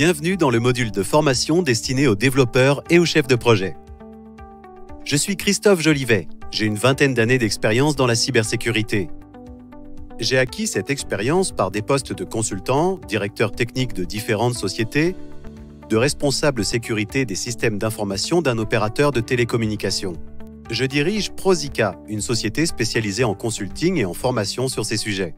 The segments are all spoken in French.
Bienvenue dans le module de formation destiné aux développeurs et aux chefs de projet. Je suis Christophe Jolivet, j'ai une vingtaine d'années d'expérience dans la cybersécurité. J'ai acquis cette expérience par des postes de consultant, directeur technique de différentes sociétés, de responsable sécurité des systèmes d'information d'un opérateur de télécommunications. Je dirige Prosica, une société spécialisée en consulting et en formation sur ces sujets.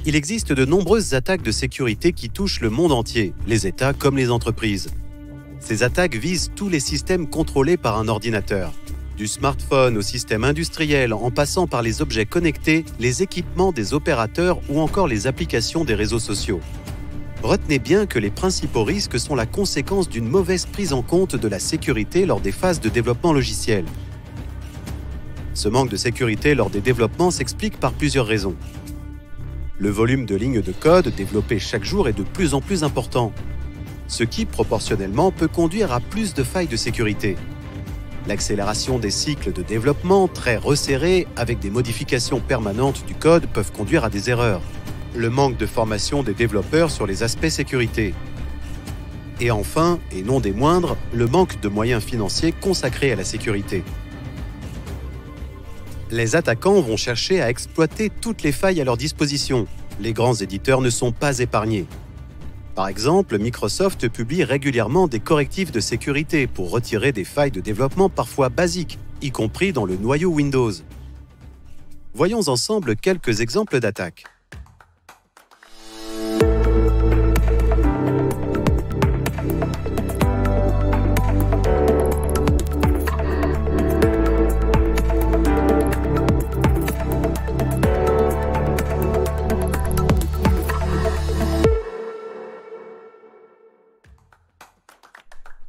Il existe de nombreuses attaques de sécurité qui touchent le monde entier, les États comme les entreprises. Ces attaques visent tous les systèmes contrôlés par un ordinateur. Du smartphone au système industriel, en passant par les objets connectés, les équipements des opérateurs ou encore les applications des réseaux sociaux. Retenez bien que les principaux risques sont la conséquence d'une mauvaise prise en compte de la sécurité lors des phases de développement logiciel. Ce manque de sécurité lors des développements s'explique par plusieurs raisons. Le volume de lignes de code développées chaque jour est de plus en plus important, ce qui, proportionnellement, peut conduire à plus de failles de sécurité. L'accélération des cycles de développement, très resserrés, avec des modifications permanentes du code, peuvent conduire à des erreurs. Le manque de formation des développeurs sur les aspects sécurité. Et enfin, et non des moindres, le manque de moyens financiers consacrés à la sécurité. Les attaquants vont chercher à exploiter toutes les failles à leur disposition. Les grands éditeurs ne sont pas épargnés. Par exemple, Microsoft publie régulièrement des correctifs de sécurité pour retirer des failles de développement parfois basiques, y compris dans le noyau Windows. Voyons ensemble quelques exemples d'attaques.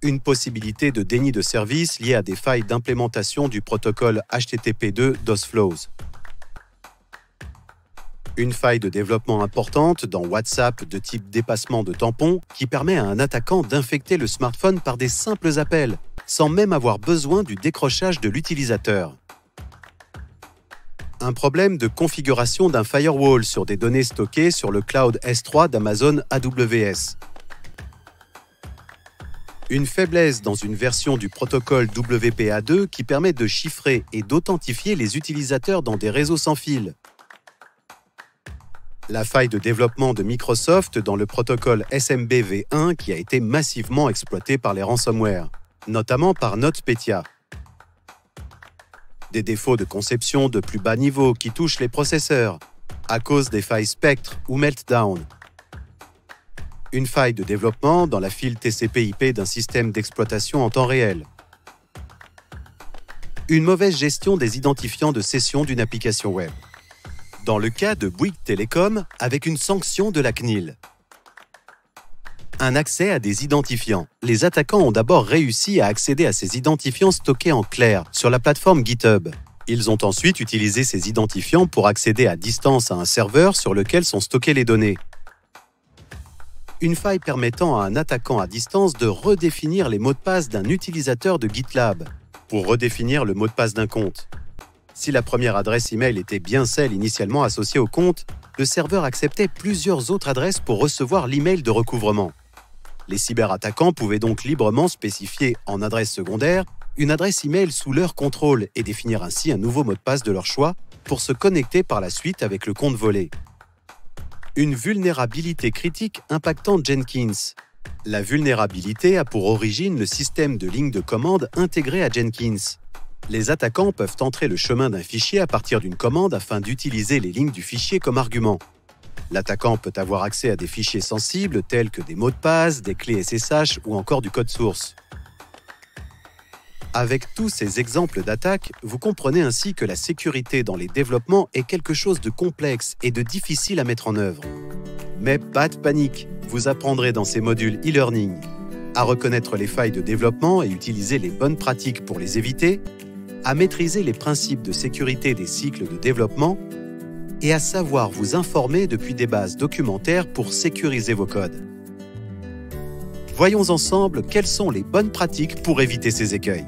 Une possibilité de déni de service liée à des failles d'implémentation du protocole HTTP2 DOSFlows. Une faille de développement importante dans WhatsApp de type dépassement de tampon qui permet à un attaquant d'infecter le smartphone par des simples appels, sans même avoir besoin du décrochage de l'utilisateur. Un problème de configuration d'un firewall sur des données stockées sur le cloud S3 d'Amazon AWS. Une faiblesse dans une version du protocole WPA2 qui permet de chiffrer et d'authentifier les utilisateurs dans des réseaux sans fil. La faille de développement de Microsoft dans le protocole SMB-V1 qui a été massivement exploité par les ransomware, notamment par NotPetya. Des défauts de conception de plus bas niveau qui touchent les processeurs, à cause des failles Spectre ou Meltdown. Une faille de développement dans la file TCP/IP d'un système d'exploitation en temps réel. Une mauvaise gestion des identifiants de session d'une application web. Dans le cas de Bouygues Télécom, avec une sanction de la CNIL. Un accès à des identifiants. Les attaquants ont d'abord réussi à accéder à ces identifiants stockés en clair sur la plateforme GitHub. Ils ont ensuite utilisé ces identifiants pour accéder à distance à un serveur sur lequel sont stockées les données. Une faille permettant à un attaquant à distance de redéfinir les mots de passe d'un utilisateur de GitLab pour redéfinir le mot de passe d'un compte. Si la première adresse email était bien celle initialement associée au compte, le serveur acceptait plusieurs autres adresses pour recevoir l'email de recouvrement. Les cyberattaquants pouvaient donc librement spécifier en adresse secondaire une adresse email sous leur contrôle et définir ainsi un nouveau mot de passe de leur choix pour se connecter par la suite avec le compte volé. Une vulnérabilité critique impactant Jenkins. La vulnérabilité a pour origine le système de ligne de commande intégré à Jenkins. Les attaquants peuvent entrer le chemin d'un fichier à partir d'une commande afin d'utiliser les lignes du fichier comme argument. L'attaquant peut avoir accès à des fichiers sensibles tels que des mots de passe, des clés SSH ou encore du code source. Avec tous ces exemples d'attaques, vous comprenez ainsi que la sécurité dans les développements est quelque chose de complexe et de difficile à mettre en œuvre. Mais pas de panique, vous apprendrez dans ces modules e-learning à reconnaître les failles de développement et utiliser les bonnes pratiques pour les éviter, à maîtriser les principes de sécurité des cycles de développement et à savoir vous informer depuis des bases documentaires pour sécuriser vos codes. Voyons ensemble quelles sont les bonnes pratiques pour éviter ces écueils.